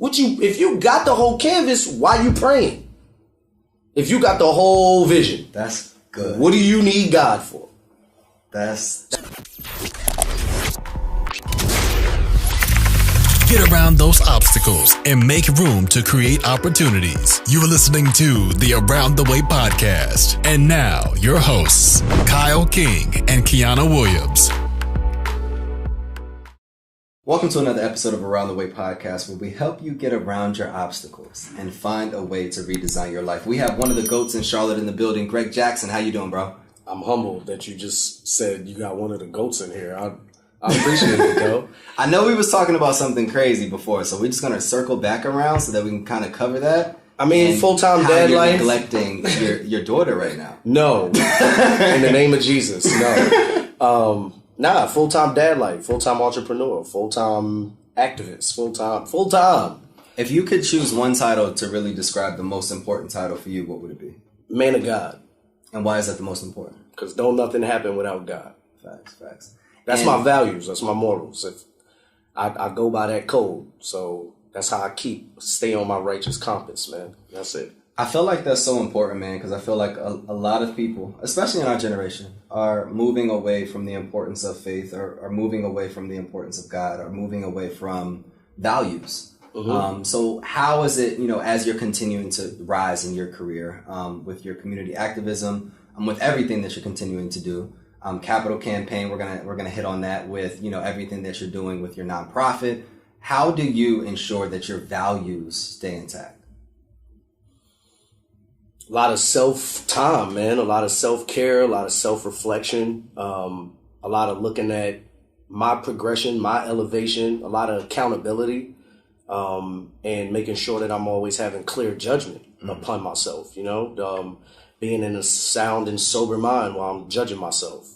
If you got the whole canvas, why you praying? If you got the whole vision, that's good. What do you need God for? Get around those obstacles and make room to create opportunities. You are listening to the Around the Way podcast. And now, your hosts, Kyle King and Kiana Williams. Welcome to another episode of Around the Way podcast, where we help you get around your obstacles and find a way to redesign your life. We have one of the GOATs in Charlotte in the building, Greg Jackson. How you doing, bro? I'm humbled that you just said you got one of the GOATs in here. I appreciate it, though. I know we was talking about something crazy before, so we're just going to circle back around so that we can kind of cover that. I mean, full-time dad you're life. Neglecting your daughter right now. No. In the name of Jesus, no. Full-time dad life, full-time entrepreneur, full-time activist, full-time. If you could choose one title to really describe the most important title for you, what would it be? Man of God. And why is that the most important? Because don't nothing happen without God. Facts. That's my values. That's my morals. If I go by that code. So that's how I stay on my righteous compass, man. That's it. I feel like that's so important, man, because I feel like a lot of people, especially in our generation, are moving away from the importance of faith, or are moving away from the importance of God, or moving away from values. Mm-hmm. So how is it, as you're continuing to rise in your career, with your community activism, with everything that you're continuing to do, capital campaign, we're gonna hit on that with, everything that you're doing with your nonprofit. How do you ensure that your values stay intact? A lot of self-time, man. A lot of self-care, a lot of self-reflection, a lot of looking at my progression, my elevation, a lot of accountability, and making sure that I'm always having clear judgment upon myself, being in a sound and sober mind while I'm judging myself.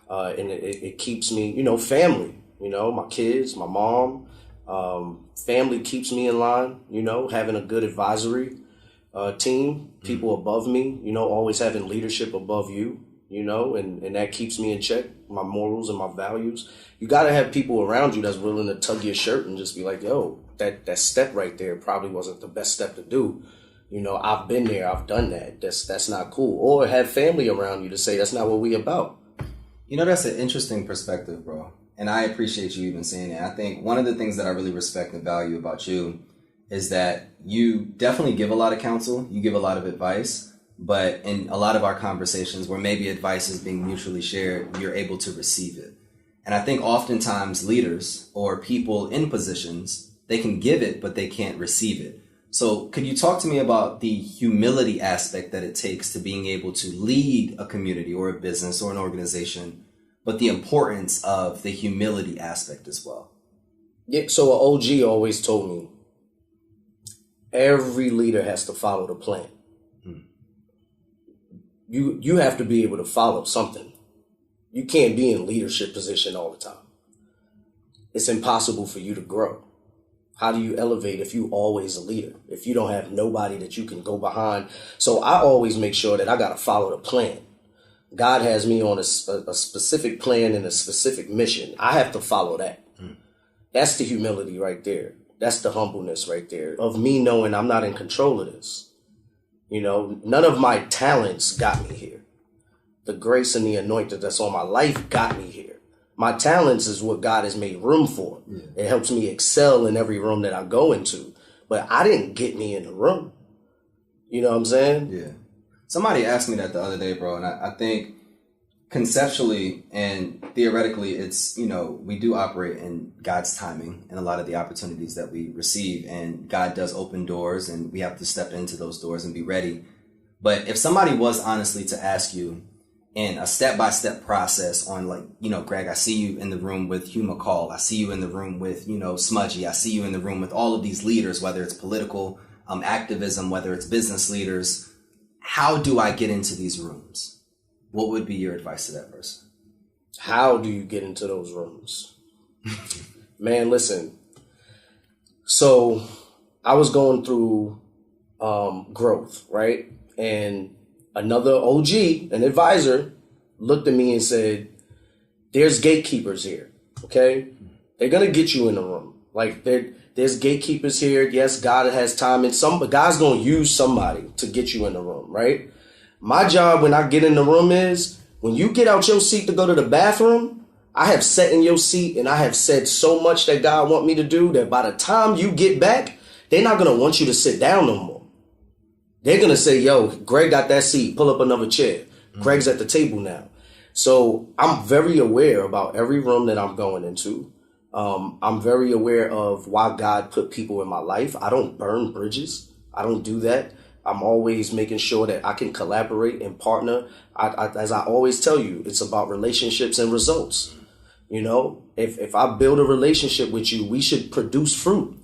And it keeps me, family, my kids, my mom, family keeps me in line, having a good advisory team, people above me, always having leadership above you, and that keeps me in check, my morals and my values. You got to have people around you that's willing to tug your shirt and just be like, yo, that step right there probably wasn't the best step to do. I've been there, I've done that. That's not cool. Or have family around you to say, that's not what we about. That's an interesting perspective, bro. And I appreciate you even saying that. I think one of the things that I really respect and value about you is that you definitely give a lot of counsel, you give a lot of advice, but in a lot of our conversations where maybe advice is being mutually shared, you're able to receive it. And I think oftentimes leaders or people in positions, they can give it, but they can't receive it. So could you talk to me about the humility aspect that it takes to being able to lead a community or a business or an organization, but the importance of the humility aspect as well? Yeah, so an OG always told me, every leader has to follow the plan. You have to be able to follow something. You can't be in leadership position all the time. It's impossible for you to grow. How do you elevate if you always a leader? If you don't have nobody that you can go behind? So I always make sure that I got to follow the plan. God has me on a specific plan and a specific mission. I have to follow that. That's the humility right there. That's the humbleness right there of me knowing I'm not in control of this. None of my talents got me here. The grace and the anointing that's on my life got me here. My talents is what God has made room for. Yeah. It helps me excel in every room that I go into. But I didn't get me in the room. You know what I'm saying? Yeah. Somebody asked me that the other day, bro. And I think conceptually and theoretically, it's, we do operate in God's timing and a lot of the opportunities that we receive, and God does open doors and we have to step into those doors and be ready. But if somebody was honestly to ask you in a step-by-step process on Greg, I see you in the room with Hugh McCall. I see you in the room with, Smudgy. I see you in the room with all of these leaders, whether it's political activism, whether it's business leaders. How do I get into these rooms? What would be your advice to that person? How do you get into those rooms? Man, listen. So I was going through growth, right? And another OG, an advisor, looked at me and said, there's gatekeepers here, okay? They're going to get you in the room. Like there's gatekeepers here. Yes, God has time, and God's gonna use somebody to get you in the room, right? My job when I get in the room is when you get out your seat to go to the bathroom, I have sat in your seat and I have said so much that God want me to do that by the time you get back, they're not gonna want you to sit down no more. They're gonna say, yo, Greg got that seat, pull up another chair. Greg's at the table now. So I'm very aware about every room that I'm going into. I'm very aware of why God put people in my life. I don't burn bridges. I don't do that. I'm always making sure that I can collaborate and partner. As I always tell you, it's about relationships and results. You know, if I build a relationship with you, we should produce fruit.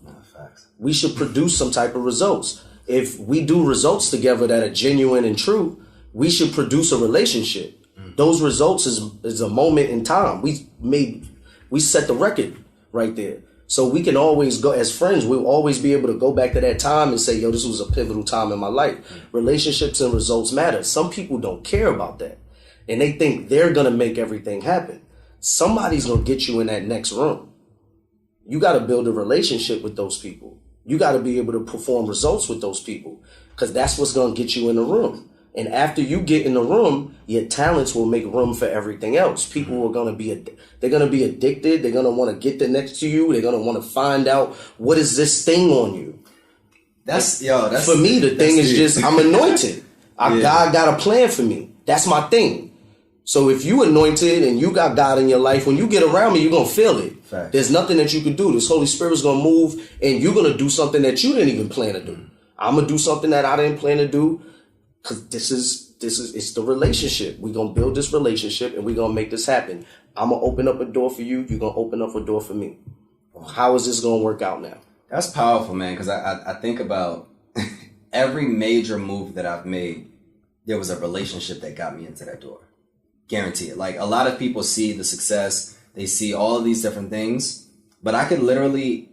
We should produce some type of results. If we do results together that are genuine and true, we should produce a relationship. Those results is a moment in time. We set the record right there. So we can always go as friends. We'll always be able to go back to that time and say, yo, this was a pivotal time in my life. Relationships and results matter. Some people don't care about that. And they think they're going to make everything happen. Somebody's going to get you in that next room. You got to build a relationship with those people. You got to be able to perform results with those people because that's what's going to get you in the room. And after you get in the room, your talents will make room for everything else. People are going to be, they're going to be addicted. They're going to want to get the next to you. They're going to want to find out what is this thing on you. That's for me, the thing is just, I'm anointed. God got a plan for me. That's my thing. So if you anointed and you got God in your life, when you get around me, you're going to feel it. Fact. There's nothing that you can do. This Holy Spirit's going to move and you're going to do something that you didn't even plan to do. I'm going to do something that I didn't plan to do. Because this is it's the relationship. We're going to build this relationship and we're going to make this happen. I'm going to open up a door for you. You're going to open up a door for me. How is this going to work out now? That's powerful, man. Because I think about every major move that I've made, there was a relationship that got me into that door. Guarantee it. Like a lot of people see the success. They see all of these different things. But I could literally,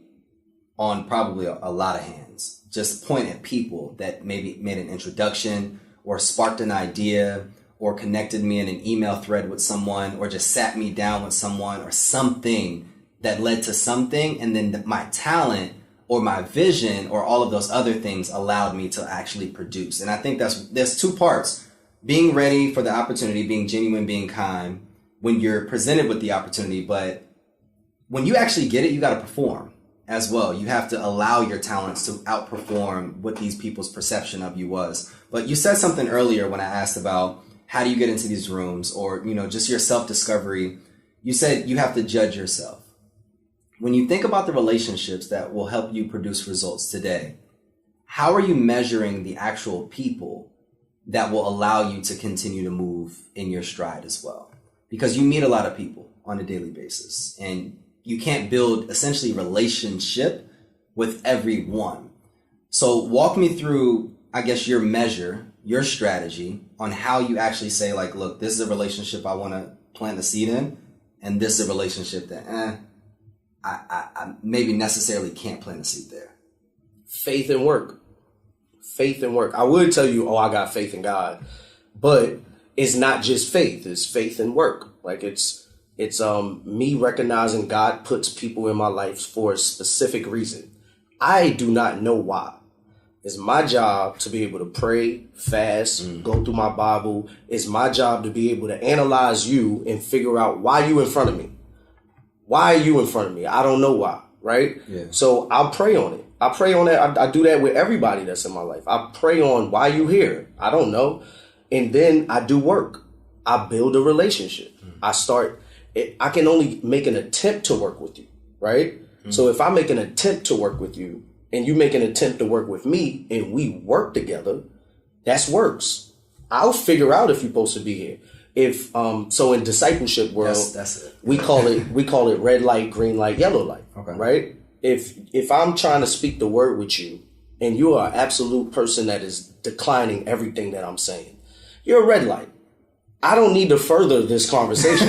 on probably a lot of hands, just point at people that maybe made an introduction or sparked an idea or connected me in an email thread with someone or just sat me down with someone or something that led to something. And then my talent or my vision or all of those other things allowed me to actually produce. And I think there's two parts. Being ready for the opportunity, being genuine, being kind when you're presented with the opportunity. But when you actually get it, you got to perform as well. You have to allow your talents to outperform what these people's perception of you was. But you said something earlier when I asked about how do you get into these rooms or, you know, just your self-discovery. You said you have to judge yourself. When you think about the relationships that will help you produce results today, how are you measuring the actual people that will allow you to continue to move in your stride as well? Because you meet a lot of people on a daily basis and you can't build essentially relationship with everyone. So walk me through, I guess, your measure, your strategy on how you actually say like, look, this is a relationship I want to plant a seed in. And this is a relationship that I maybe necessarily can't plant a seed there. Faith and work. Faith and work. I would tell you, I got faith in God. But it's not just faith. It's faith and work. Like it's me recognizing God puts people in my life for a specific reason. I do not know why. It's my job to be able to pray, fast, go through my Bible. It's my job to be able to analyze you and figure out why you in front of me. Why are you in front of me? I don't know why, right? Yeah. So I'll pray on it. I pray on that. I do that with everybody that's in my life. I pray on why you here. I don't know. And then I do work. I build a relationship. I can only make an attempt to work with you, right? So if I make an attempt to work with you and you make an attempt to work with me and we work together, that's works. I'll figure out if you're supposed to be here. If so in discipleship world, that's it. we call it red light, green light, yellow light, okay. Right? If I'm trying to speak the word with you and you are an absolute person that is declining everything that I'm saying, you're a red light. I don't need to further this conversation.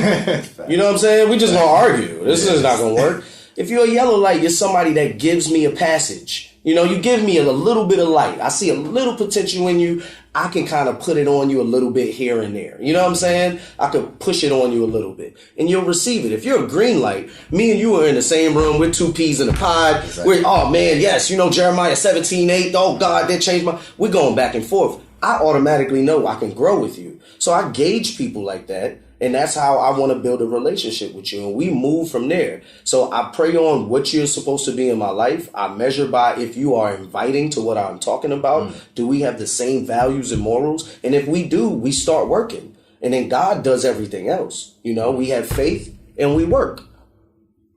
You know what I'm saying? We just gonna argue. This is not gonna work. If you're a yellow light, you're somebody that gives me a passage. You know, you give me a little bit of light. I see a little potential in you. I can kind of put it on you a little bit here and there. You know what I'm saying? I could push it on you a little bit and you'll receive it. If you're a green light, me and you are in the same room with 2 peas in a pod. Exactly. We're, oh man, yes, you know, Jeremiah 17:8. Oh God, that changed we're going back and forth. I automatically know I can grow with you. So I gauge people like that. And that's how I want to build a relationship with you. And we move from there. So I pray on what you're supposed to be in my life. I measure by if you are inviting to what I'm talking about. Do we have the same values and morals? And if we do, we start working. And then God does everything else. You know, we have faith and we work.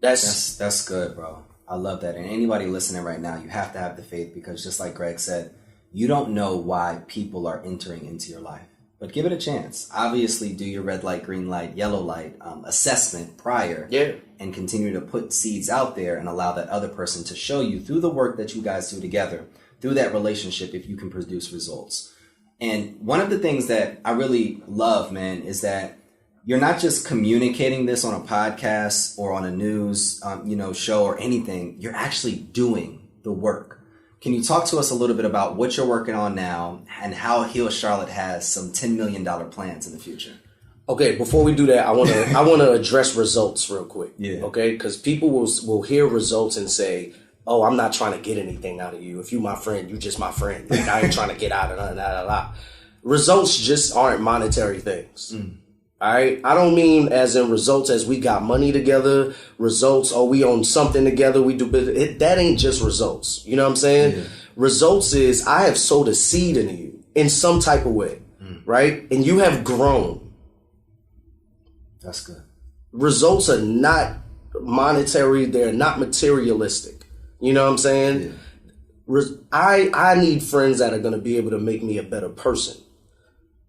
That's good, bro. I love that. And anybody listening right now, you have to have the faith because just like Greg said, you don't know why people are entering into your life. But give it a chance. Obviously, do your red light, green light, yellow light assessment prior. Yeah. And continue to put seeds out there and allow that other person to show you through the work that you guys do together, through that relationship, if you can produce results. And one of the things that I really love, man, is that you're not just communicating this on a podcast or on a news, show or anything. You're actually doing the work. Can you talk to us a little bit about what you're working on now and how Heal Charlotte has some $10 million plans in the future? Okay, before we do that, I want to address results real quick. Yeah. Okay, because people will hear results and say, "Oh, I'm not trying to get anything out of you. If you my friend, you just my friend. Like, I ain't trying to get out of that." Results just aren't monetary things. All right, I don't mean as in results as we got money together. Results, oh, we own something together. We do business. That ain't just results. You know what I'm saying? Yeah. Results is I have sowed a seed into you in some type of way, right? And you have grown. That's good. Results are not monetary. They're not materialistic. You know what I'm saying? Yeah. I need friends that are going to be able to make me a better person.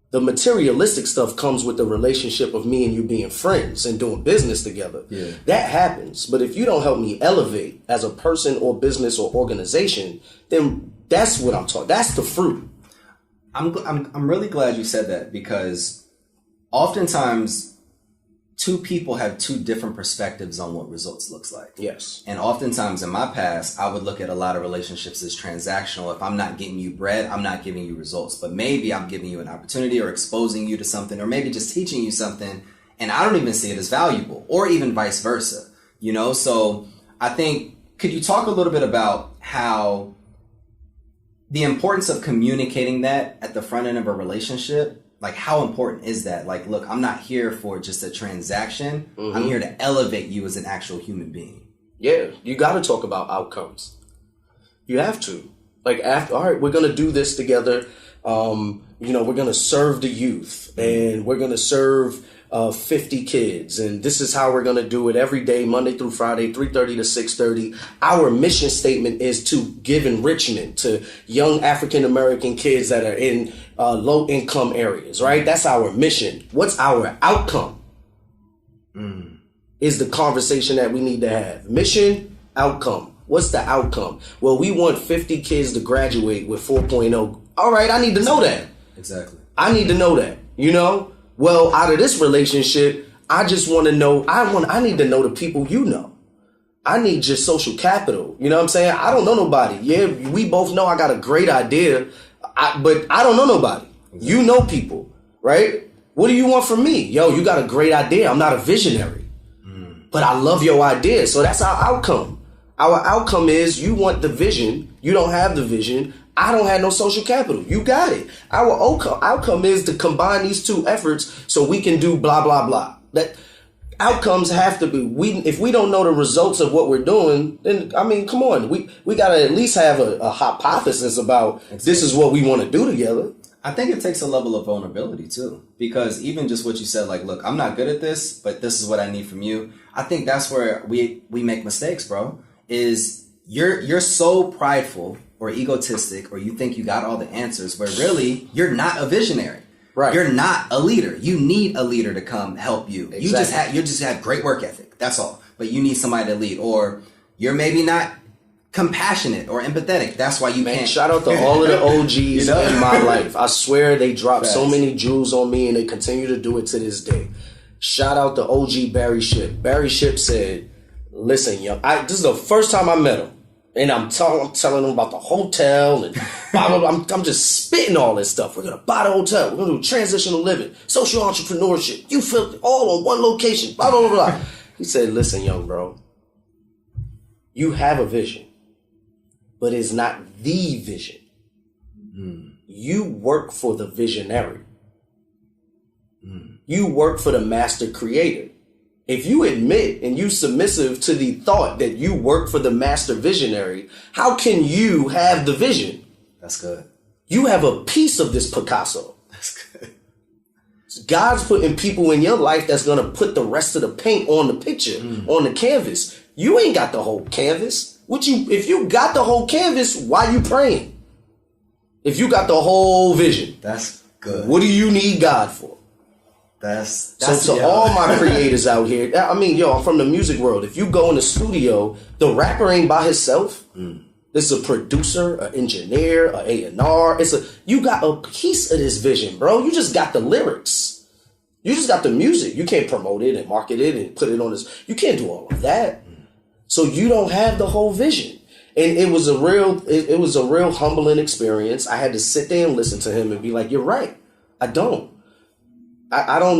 The materialistic stuff comes with the relationship of me and you being friends and doing business together. Yeah. That happens. But if you don't help me elevate as a person or business or organization, then that's what I'm talking. That's the fruit. I'm really glad you said that because oftentimes two people have two different perspectives on what results looks like. Yes. And oftentimes in my past, I would look at a lot of relationships as transactional. If I'm not getting you bread, I'm not giving you results. But maybe I'm giving you an opportunity or exposing you to something or maybe just teaching you something and I don't even see it as valuable or even vice versa. You know, so I think, could you talk a little bit about how the importance of communicating that at the front end of a relationship? Like, how important is that? Like, look, I'm not here for just a transaction. I'm here to elevate you as an actual human being. Yeah, you got to talk about outcomes. You have to. Like, after, all right, we're going to do this together. We're going to serve the youth and we're going to serve 50 kids. And this is how we're going to do it every day, Monday through Friday, 3:30 to 6:30. Our mission statement is to give enrichment to young African-American kids that are in low income areas, right? That's our mission. What's our outcome? Is the conversation that we need to have. Mission, outcome. What's the outcome? Well, we want 50 kids to graduate with 4.0. All right, I need to know that. Exactly. I need to know that, you know? Well, out of this relationship, I just want to know, I need to know the people you know. I need your social capital. You know what I'm saying? I don't know nobody. Yeah, we both know I got a great idea, but I don't know nobody. Exactly. You know people, right? What do you want from me? Yo, you got a great idea. I'm not a visionary, but I love your idea. So that's our outcome. Our outcome is you want the vision. You don't have the vision. I don't have no social capital. You got it. Our outcome is to combine these two efforts so we can do blah, blah, blah. That outcomes have to be, if we don't know the results of what we're doing, then, I mean, come on. We got to at least have a hypothesis about this is what we want to do together. I think it takes a level of vulnerability too, because even just what you said, like, look, I'm not good at this, but this is what I need from you. I think that's where we make mistakes, bro, is you're so prideful or egotistic, or you think you got all the answers, where really you're not a visionary. Right. You're not a leader. You need a leader to come help you. Exactly. You just have great work ethic. That's all. But you need somebody to lead. Or you're maybe not compassionate or empathetic. That's why you can't. Shout out to all of the OGs in my life. I swear they dropped so many jewels on me and they continue to do it to this day. Shout out to OG Barry Shipp. Barry Shipp said, listen, young, this is the first time I met him. And I'm telling them about the hotel and blah, blah, blah. I'm just spitting all this stuff. We're going to buy the hotel. We're going to do transitional living, social entrepreneurship. You feel it all on one location, blah, blah, blah, blah. He said, listen, young bro, you have a vision, but it's not the vision. You work for the visionary. You work for the master creator. If you admit and you submissive to the thought that you work for the master visionary, how can you have the vision? That's good. You have a piece of this Picasso. That's good. God's putting people in your life that's going to put the rest of the paint on the picture, on the canvas. You ain't got the whole canvas. If you got the whole canvas, why you praying? If you got the whole vision, that's good. What do you need God for? So to all my creators out here, I mean, I'm from the music world. If you go in the studio, the rapper ain't by himself. This is a producer, an engineer, an A&R. You got a piece of this vision, bro. You just got the lyrics. You just got the music. You can't promote it and market it and put it on this. You can't do all of that. So you don't have the whole vision. And it was a real humbling experience. I had to sit there and listen to him and be like, you're right. I don't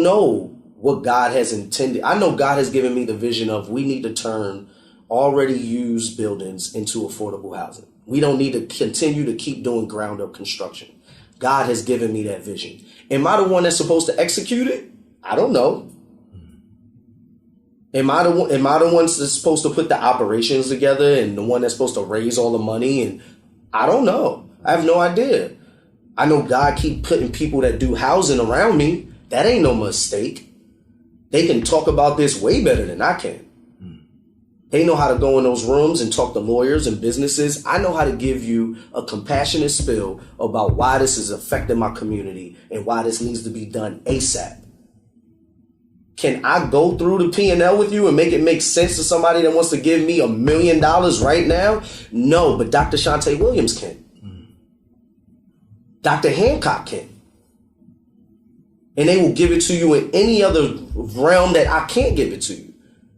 know what God has intended. I know God has given me the vision of we need to turn already used buildings into affordable housing. We don't need to continue to keep doing ground up construction. God has given me that vision. Am I the one that's supposed to execute it? I don't know. Am I the one that's supposed to put the operations together and the one that's supposed to raise all the money? And I don't know. I have no idea. I know God keep putting people that do housing around me. That ain't no mistake. They can talk about this way better than I can. They know how to go in those rooms and talk to lawyers and businesses. I know how to give you a compassionate spill about why this is affecting my community and why this needs to be done ASAP. Can I go through the P&L with you and make it make sense to somebody that wants to give me $1 million right now? No, but Dr. Shantae Williams can. Dr. Hancock can. And they will give it to you in any other realm that I can't give it to you.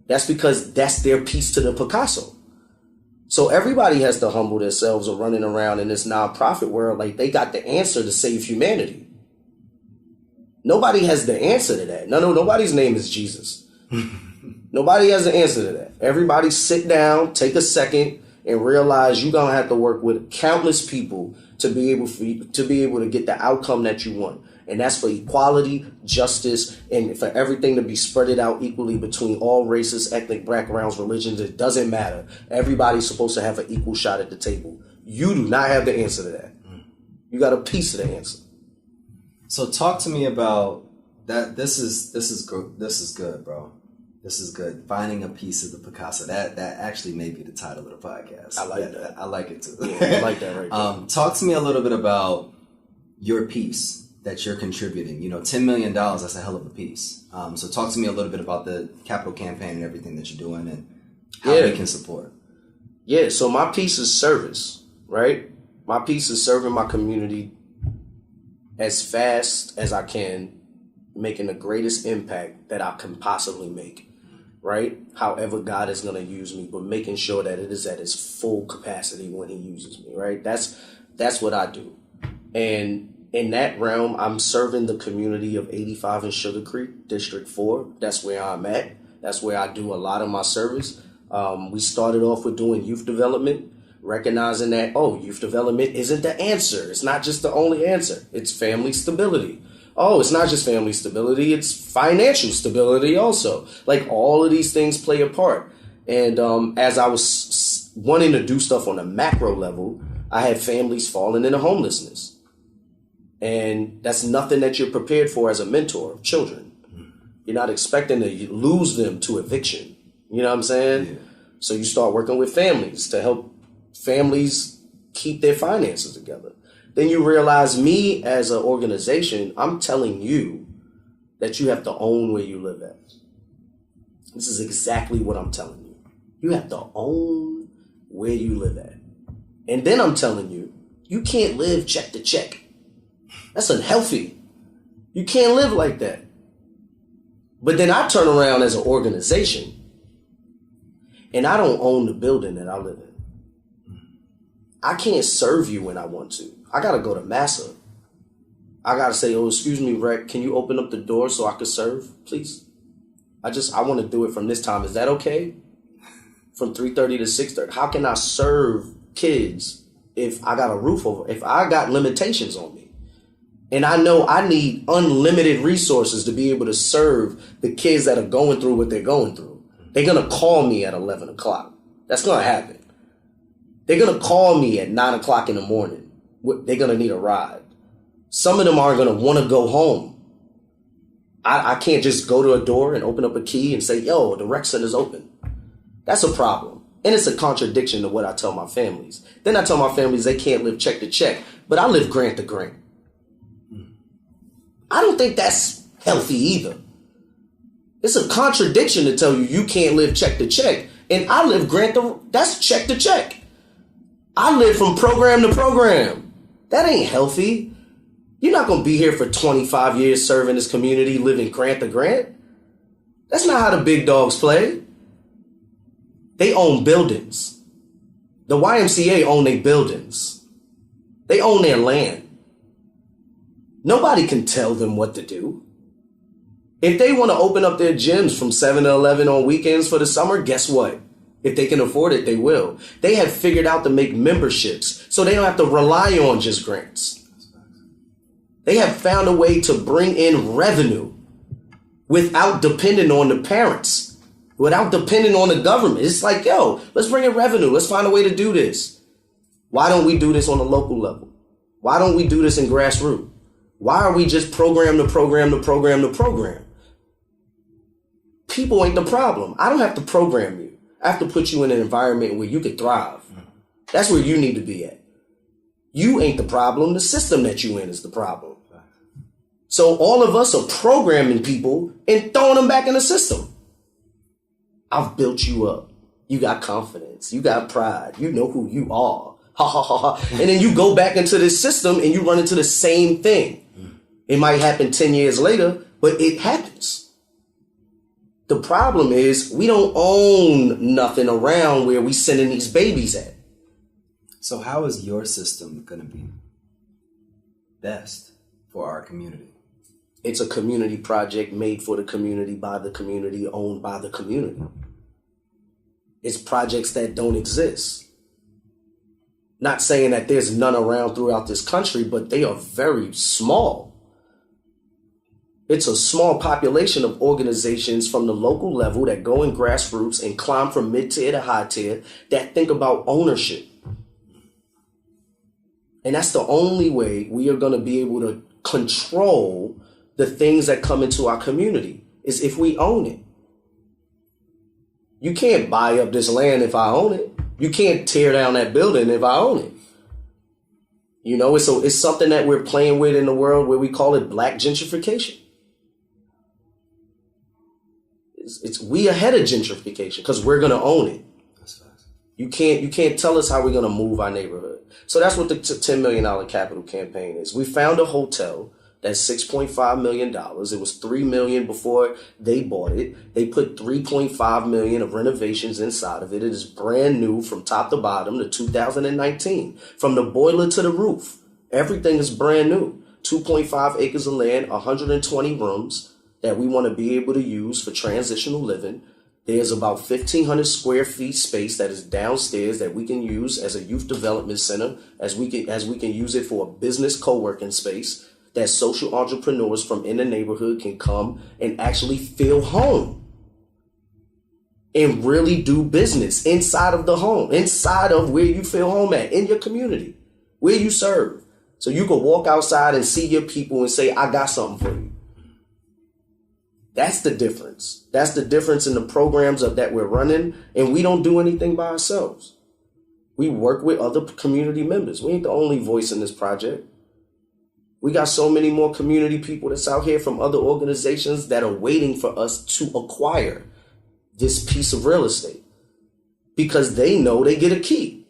That's because that's their piece to the Picasso. So everybody has to humble themselves of running around in this nonprofit world like they got the answer to save humanity. Nobody has the answer to that. Nobody's name is Jesus. Nobody has the answer to that. Everybody sit down, take a second, and realize you're gonna have to work with countless people to be able to get the outcome that you want. And that's for equality, justice, and for everything to be spread out equally between all races, ethnic backgrounds, religions. It doesn't matter. Everybody's supposed to have an equal shot at the table. You do not have the answer to that. You got a piece of the answer. So talk to me about that. This is good, bro. This is good. Finding a piece of the Picasso. That actually may be the title of the podcast. I like that. I like it too. Yeah, I like that right there. Talk to me a little bit about your piece that you're contributing. $10 million, that's a hell of a piece. So talk to me a little bit about the capital campaign and everything that you're doing and how we can support. Yeah, so my piece is service, right? My piece is serving my community as fast as I can, making the greatest impact that I can possibly make, right? However God is going to use me, but making sure that it is at its full capacity when he uses me, right? That's what I do. And in that realm, I'm serving the community of 85 in Sugar Creek, District 4. That's where I'm at. That's where I do a lot of my service. We started off with doing youth development, recognizing that, youth development isn't the answer. It's not just the only answer. It's family stability. It's not just family stability. It's financial stability also. Like all of these things play a part. And as I was wanting to do stuff on a macro level, I had families falling into homelessness. And that's nothing that you're prepared for as a mentor of children. You're not expecting to lose them to eviction. You know what I'm saying? Yeah. So you start working with families to help families keep their finances together. Then you realize me as an organization, I'm telling you that you have to own where you live at. This is exactly what I'm telling you. You have to own where you live at. And then I'm telling you, you can't live check to check. That's unhealthy. You can't live like that. But then I turn around as an organization and I don't own the building that I live in. I can't serve you when I want to. I got to go to massa. I got to say, oh, excuse me, Rec, can you open up the door so I can serve, please? I want to do it from this time. Is that okay? From 3:30 to 6:30. How can I serve kids if I got a roof over, if I got limitations on me? And I know I need unlimited resources to be able to serve the kids that are going through what they're going through. They're going to call me at 11 o'clock. That's going to happen. They're going to call me at 9 o'clock in the morning. They're going to need a ride. Some of them aren't going to want to go home. I can't just go to a door and open up a key and say, yo, the rec center's open. That's a problem. And it's a contradiction to what I tell my families. Then I tell my families they can't live check to check, but I live grant to grant. I don't think that's healthy either. It's a contradiction to tell you you can't live check to check, and I live grant to, that's check to check. I live from program to program. That ain't healthy. You're not going to be here for 25 years serving this community, living grant to grant. That's not how the big dogs play. They own buildings. The YMCA own their buildings. They own their land. Nobody can tell them what to do. If they want to open up their gyms from 7 to 11 on weekends for the summer, guess what? If they can afford it, they will. They have figured out to make memberships so they don't have to rely on just grants. They have found a way to bring in revenue without depending on the parents, without depending on the government. It's like, yo, let's bring in revenue. Let's find a way to do this. Why don't we do this on a local level? Why don't we do this in grassroots? Why are we just program to program to program to program? People ain't the problem. I don't have to program you. I have to put you in an environment where you can thrive. That's where you need to be at. You ain't the problem. The system that you in is the problem. So all of us are programming people and throwing them back in the system. I've built you up. You got confidence. You got pride. You know who you are. Ha ha ha ha. And then you go back into this system and you run into the same thing. It might happen 10 years later, but it happens. The problem is we don't own nothing around where we sending these babies at. So how is your system going to be best for our community? It's a community project made for the community, by the community, owned by the community. It's projects that don't exist. Not saying that there's none around throughout this country, but they are very small. It's a small population of organizations from the local level that go in grassroots and climb from mid-tier to high-tier that think about ownership. And that's the only way we are going to be able to control the things that come into our community, is if we own it. You can't buy up this land if I own it. You can't tear down that building if I own it. You know, it's something that we're playing with in the world where we call it black gentrification. It's we ahead of gentrification because we're going to own it. You can't tell us how we're going to move our neighborhood. So that's what the $10 million capital campaign is. We found a hotel that's $6.5 million. It was $3 million before they bought it. They put $3.5 million of renovations inside of it. It is brand new from top to bottom to 2019. From the boiler to the roof, everything is brand new. 2.5 acres of land, 120 rooms that we want to be able to use for transitional living. There's about 1,500 square feet space that is downstairs that we can use as a youth development center, as we can use it for a business co-working space that social entrepreneurs from in the neighborhood can come and actually feel home and really do business inside of the home, inside of where you feel home at, in your community, where you serve. So you can walk outside and see your people and say, I got something for you. That's the difference. That's the difference in the programs that we're running. And we don't do anything by ourselves. We work with other community members. We ain't the only voice in this project. We got so many more community people that's out here from other organizations that are waiting for us to acquire this piece of real estate because they know they get a key.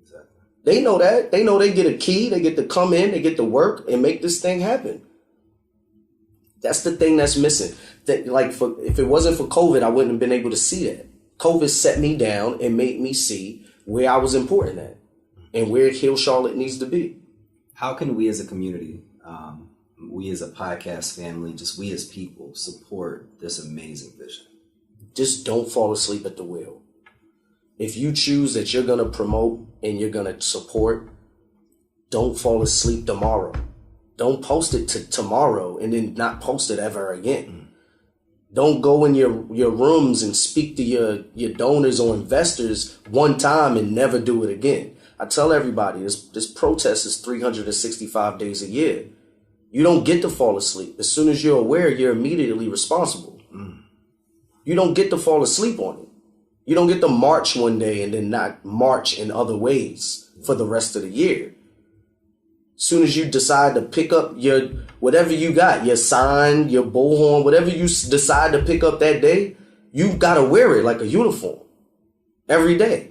Exactly. They know that. They know they get a key. They get to come in, they get to work and make this thing happen. That's the thing that's missing. That, if it wasn't for COVID, I wouldn't have been able to see that. COVID set me down and made me see where I was important at. and where Hill Charlotte needs to be. How can we as a community, we as a podcast family, just we as people support this amazing vision? Just don't fall asleep at the wheel. If you choose that you're going to promote and you're going to support, don't fall asleep tomorrow. Don't post it to tomorrow and then not post it ever again. Don't go in your rooms and speak to your donors or investors one time and never do it again. I tell everybody, this protest is 365 days a year. You don't get to fall asleep. As soon as you're aware, you're immediately responsible. You don't get to fall asleep on it. You don't get to march one day and then not march in other ways for the rest of the year. As soon as you decide to pick up your, whatever you got, your sign, your bullhorn, whatever you decide to pick up that day, you've got to wear it like a uniform every day.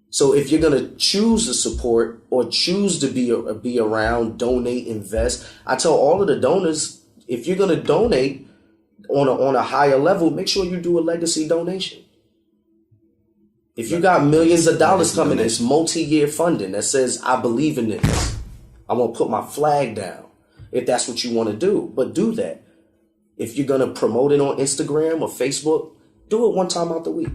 So if you're going to choose to support or choose to be around, donate, invest, I tell all of the donors, if you're going to donate on a higher level, make sure you do a legacy donation. If you got millions of dollars coming, it's multi-year funding that says, I believe in this. I'm going to put my flag down if that's what you want to do. But do that. If you're going to promote it on Instagram or Facebook, do it one time out the week.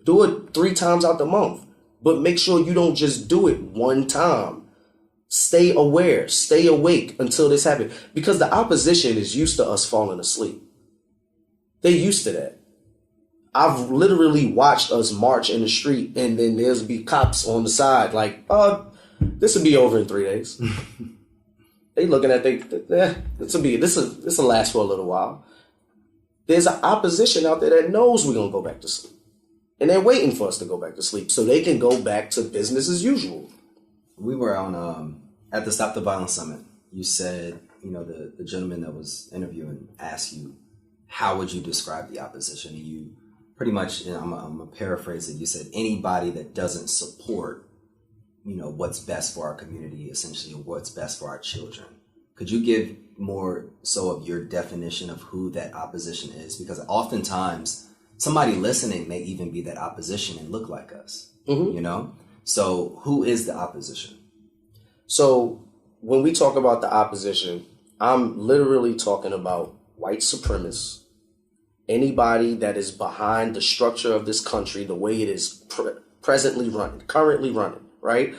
Do it 3 times out the month. But make sure you don't just do it one time. Stay aware. Stay awake until this happens. Because the opposition is used to us falling asleep. They're used to that. I've literally watched us march in the street and then there's be cops on the side like, this will be over in 3 days. They looking at this will last for a little while. There's an opposition out there that knows we're gonna go back to sleep. And they're waiting for us to go back to sleep so they can go back to business as usual. We were on at the Stop the Violence Summit. You said, the gentleman that was interviewing asked you, how would you describe the opposition? And you pretty much, I'm going to paraphrase it, you said anybody that doesn't support, what's best for our community, essentially, or what's best for our children. Could you give more so of your definition of who that opposition is? Because oftentimes somebody listening may even be that opposition and look like us, So who is the opposition? So when we talk about the opposition, I'm literally talking about white supremacists, anybody that is behind the structure of this country, the way it is currently running, right?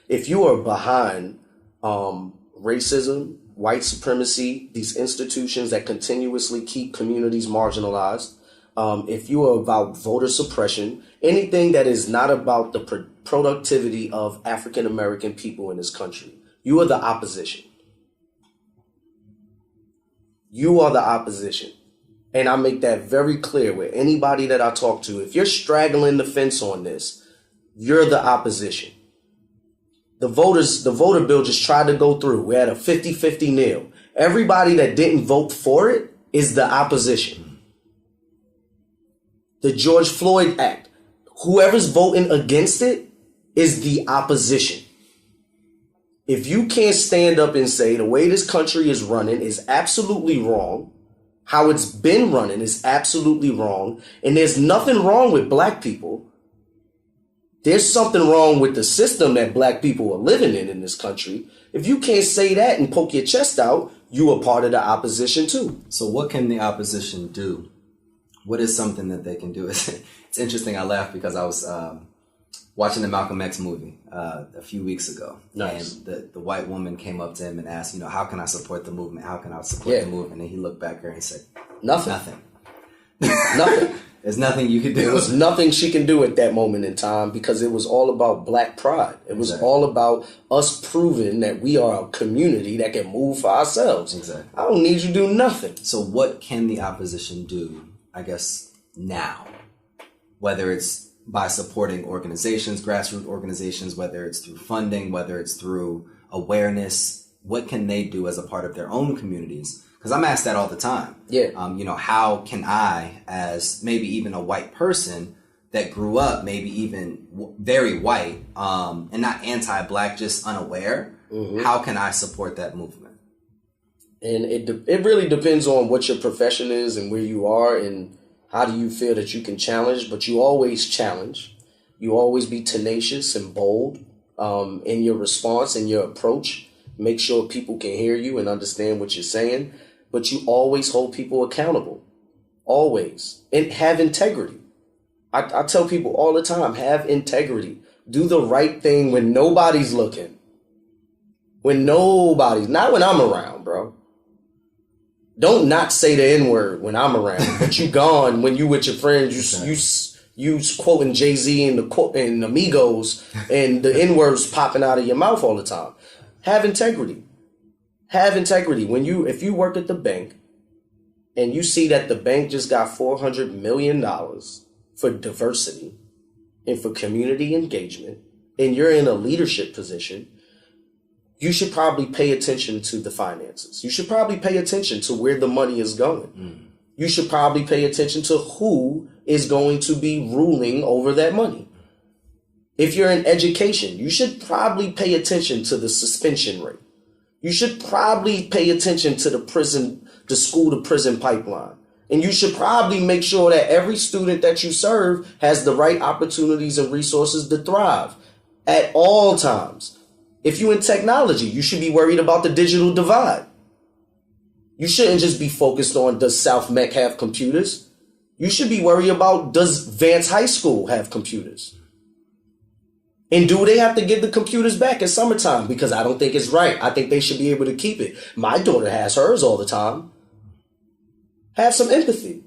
If you are behind racism, white supremacy, these institutions that continuously keep communities marginalized, if you are about voter suppression, anything that is not about the productivity of African American people in this country, you are the opposition. You are the opposition. And I make that very clear with anybody that I talk to. If you're straggling the fence on this, you're the opposition. The voter bill just tried to go through. We had a 50-50 nil. Everybody that didn't vote for it is the opposition. The George Floyd Act, whoever's voting against it is the opposition. If you can't stand up and say the way this country is running is absolutely wrong, how it's been running is absolutely wrong, and there's nothing wrong with black people, there's something wrong with the system that black people are living in this country. If you can't say that and poke your chest out, you are part of the opposition too. So what can the opposition do? What is something that they can do? It's interesting. I laughed because I was watching the Malcolm X movie a few weeks ago. Nice. And the white woman came up to him and asked, how can I support the movement? How can I support the movement? And he looked back at her and he said, Nothing. Nothing. There's nothing you can do. There was nothing she can do at that moment in time because it was all about black pride. It was all about us proving that we are a community that can move for ourselves. Exactly. I don't need you to do nothing. So what can the opposition do, I guess, now? Whether it's by supporting organizations, grassroots organizations, whether it's through funding, whether it's through awareness, what can they do as a part of their own communities? Because I'm asked that all the time. Yeah. How can I, as maybe even a white person that grew up, maybe even very white, and not anti-black, just unaware, how can I support that movement? And it really depends on what your profession is and where you are and how do you feel that you can challenge, but you always challenge. You always be tenacious and bold in your response and your approach. Make sure people can hear you and understand what you're saying. But you always hold people accountable. Always. And have integrity. I tell people all the time, have integrity. Do the right thing when nobody's looking. Not when I'm around, bro. Don't not say the N-word when I'm around, but you gone when you with your friends, you quoting Jay-Z and Amigos and the N-words popping out of your mouth all the time. Have integrity. Have integrity. If you work at the bank and you see that the bank just got $400 million for diversity and for community engagement, and you're in a leadership position, you should probably pay attention to the finances. You should probably pay attention to where the money is going. You should probably pay attention to who is going to be ruling over that money. If you're in education, you should probably pay attention to the suspension rate. You should probably pay attention to the school to prison pipeline. And you should probably make sure that every student that you serve has the right opportunities and resources to thrive at all times. If you're in technology, you should be worried about the digital divide. You shouldn't just be focused on, does South Mech have computers? You should be worried about, does Vance High School have computers? And do they have to give the computers back in summertime? Because I don't think it's right. I think they should be able to keep it. My daughter has hers all the time. Have some empathy.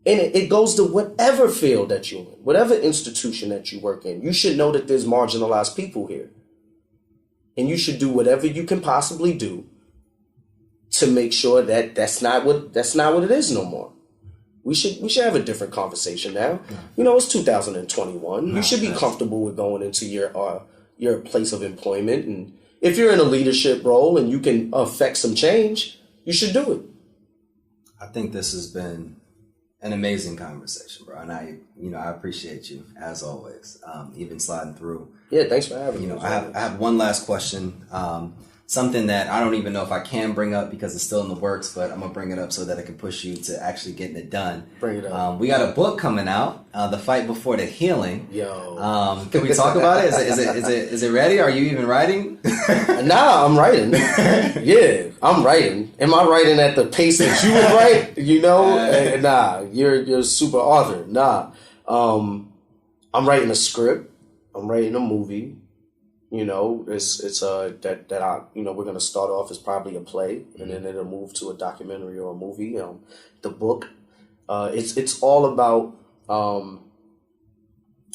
And it goes to whatever field that you're in, whatever institution that you work in. You should know that there's marginalized people here. And you should do whatever you can possibly do to make sure that that's not what it is no more. We should have a different conversation now. It's 2021. You should be comfortable with going into your place of employment, and if you're in a leadership role and you can affect some change, you should do it. I think this has been an amazing conversation, bro, and I appreciate you as always, even sliding through. Yeah, thanks for having me. I have one last question. Something that I don't even know if I can bring up because it's still in the works, but I'm gonna bring it up so that I can push you to actually getting it done. Bring it up. We got a book coming out, The Fight Before the Healing. Yo. Can we talk about it? Is it ready? Are you even writing? Nah, I'm writing. Yeah, I'm writing. Am I writing at the pace that you would write? Nah, you're a super author. Nah. I'm writing a script. I'm writing a movie. It's that I we're gonna start off as probably a play, and then it'll move to a documentary or a movie. The book, it's all about.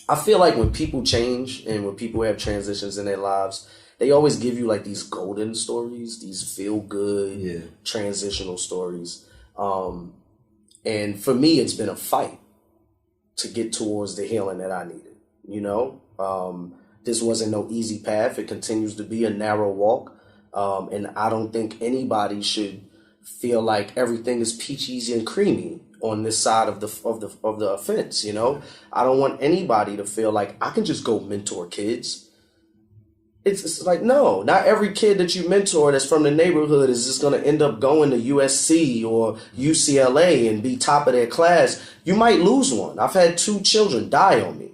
I feel like when people change and when people have transitions in their lives, they always give you like these golden stories, these feel good transitional stories. And for me, it's been a fight to get towards the healing that I needed. This wasn't no easy path. It continues to be a narrow walk. And I don't think anybody should feel like everything is peachy and creamy on this side of the offense. I don't want anybody to feel like I can just go mentor kids. It's like, no, not every kid that you mentor that's from the neighborhood is just going to end up going to USC or UCLA and be top of their class. You might lose one. I've had 2 children die on me.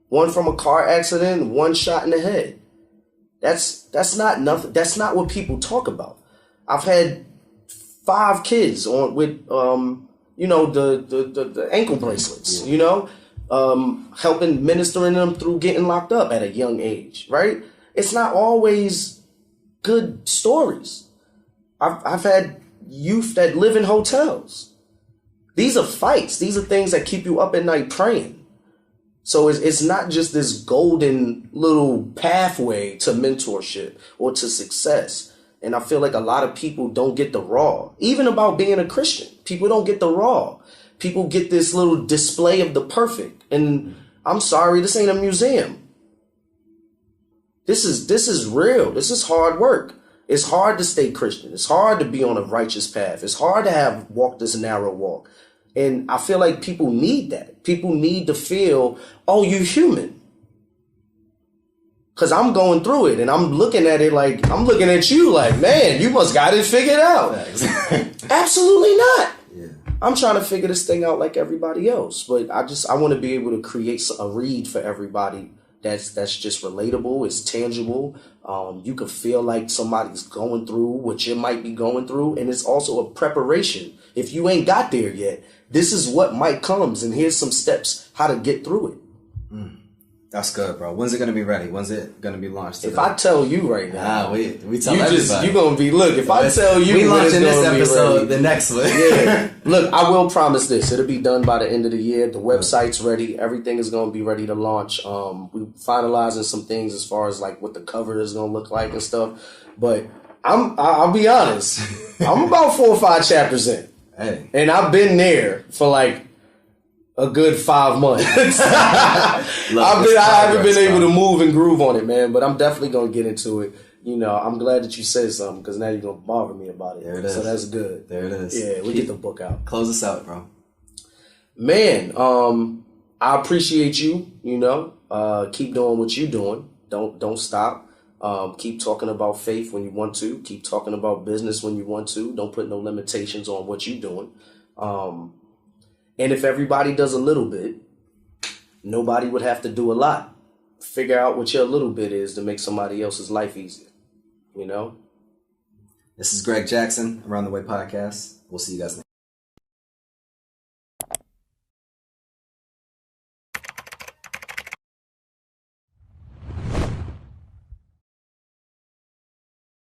One from a car accident, one shot in the head. That's not nothing. That's not what people talk about. I've had 5 kids with the ankle bracelets, helping ministering them through getting locked up at a young age, right? It's not always good stories. I've had youth that live in hotels. These are fights. These are things that keep you up at night praying. So it's not just this golden little pathway to mentorship or to success. And I feel like a lot of people don't get the raw. Even about being a Christian, people don't get the raw. People get this little display of the perfect. And I'm sorry, this ain't a museum. This is real. This is hard work. It's hard to stay Christian. It's hard to be on a righteous path. It's hard to walk this narrow walk. And I feel like people need that. People need to feel, oh, you're human. Because I'm going through it and I'm looking at it like, I'm looking at you like, man, you must got it figured out. Absolutely not. Yeah. I'm trying to figure this thing out like everybody else. But I want to be able to create a read for everybody that's just relatable, it's tangible. You can feel like somebody's going through what you might be going through. And it's also a preparation. If you ain't got there yet, this is what might comes. And here's some steps how to get through it. That's good, bro. When's it going to be ready? When's it going to be launched? If I tell you right now, we tell everybody. You going to be, look, if I tell you, we launching this episode, the next one. Yeah. Look, I will promise this. It'll be done by the end of the year. The website's ready. Everything is going to be ready to launch. We finalizing some things as far as like what the cover is going to look like and stuff. But I'll be honest. I'm about 4 or 5 chapters in. Hey. And I've been there for like a good 5 months. I haven't been able to move and groove on it, man. But I'm definitely gonna get into it. You know, I'm glad that you said something because now you're gonna bother me about it. There it is. So that's good. There it is. Yeah, we get the book out. Close us out, bro. Man, I appreciate you. You know, keep doing what you're doing. Don't stop. Keep talking about faith when you want to. Keep talking about business when you want to. Don't put no limitations on what you're doing. And if everybody does a little bit, nobody would have to do a lot. Figure out what your little bit is to make somebody else's life easier. You know? This is Greg Jackson, Around the Way Podcast. We'll see you guys next time.